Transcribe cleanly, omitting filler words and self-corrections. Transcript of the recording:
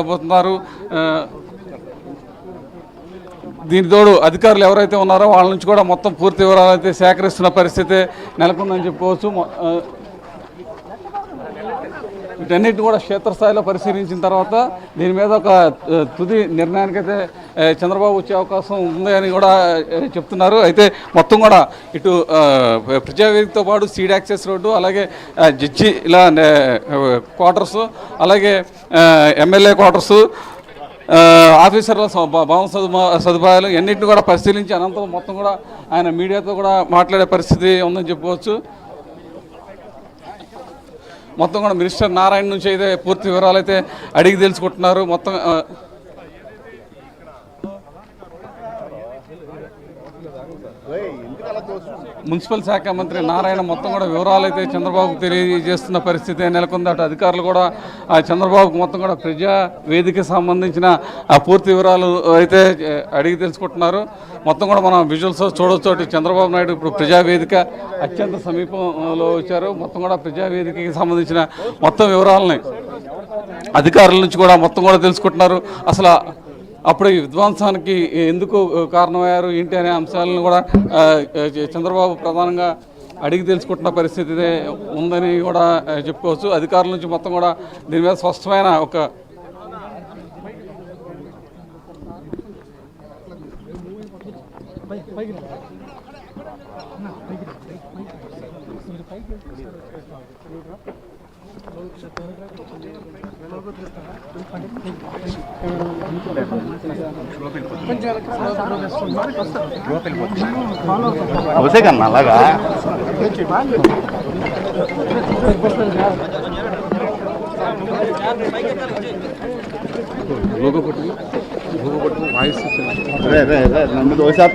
పోతున్నారు. దీని తోడు అధికారులు ఎవరైతే ఉన్నారో వాళ్ళ నుంచి కూడా మొత్తం పూర్తి వివరాలు అయితే సేకరిస్తున్న పరిస్థితి నెలకొందని చెప్పుకోవచ్చు. వీటన్నిటిని కూడా క్షేత్రస్థాయిలో పరిశీలించిన తర్వాత దీని మీద ఒక తుది నిర్ణయానికైతే చంద్రబాబు వచ్చే అవకాశం ఉంది అని కూడా చెప్తున్నారు. అయితే మొత్తం కూడా ఇటు ప్రజావేదికతో పాటు సీడ్ యాక్సెస్ రోడ్డు, అలాగే జడ్జిల క్వార్టర్స్, అలాగే ఎమ్మెల్యే క్వార్టర్సు, ఆఫీసర్ల భవన సదుపాయాలు అన్నింటిని కూడా పరిశీలించి అనంతరం మొత్తం కూడా ఆయన మీడియాతో కూడా మాట్లాడే పరిస్థితి ఉందని చెప్పుకోవచ్చు. మొత్తం కూడా మినిస్టర్ నారాయణ నుంచి అయితే పూర్తి వివరాలు అయితే అడిగి తెలుసుకుంటున్నారు. మొత్తం మున్సిపల్ శాఖ మంత్రి నారాయణ మొత్తం కూడా వివరాలు అయితే చంద్రబాబుకు తెలియజేస్తున్న పరిస్థితి నెలకొంది. అటు అధికారులు కూడా చంద్రబాబుకు మొత్తం కూడా ప్రజా వేదికకి సంబంధించిన పూర్తి వివరాలు అయితే అడిగి తెలుసుకుంటున్నారు. మొత్తం కూడా మనం విజువల్స్ చూడవచ్చు. అటు చంద్రబాబు నాయుడు ఇప్పుడు ప్రజావేదిక అత్యంత సమీపంలో వచ్చారు. మొత్తం కూడా ప్రజావేదికకి సంబంధించిన మొత్తం వివరాలని అధికారుల నుంచి కూడా మొత్తం కూడా తెలుసుకుంటున్నారు. అసలు అప్పుడు ఈ విధ్వంసానికి ఎందుకు కారణమయ్యారు ఏంటి అనే అంశాలను కూడా చంద్రబాబు ప్రధానంగా అడిగి తెలుసుకుంటున్న పరిస్థితి ఉందని కూడా చెప్పుకోవచ్చు. అధికారుల నుంచి మొత్తం కూడా దీని మీద స్పష్టమైన ఒక అవుతే కన్నా అలాగా లోగో పట్టుకు వాయిస్ నన్ను దోషాత్మ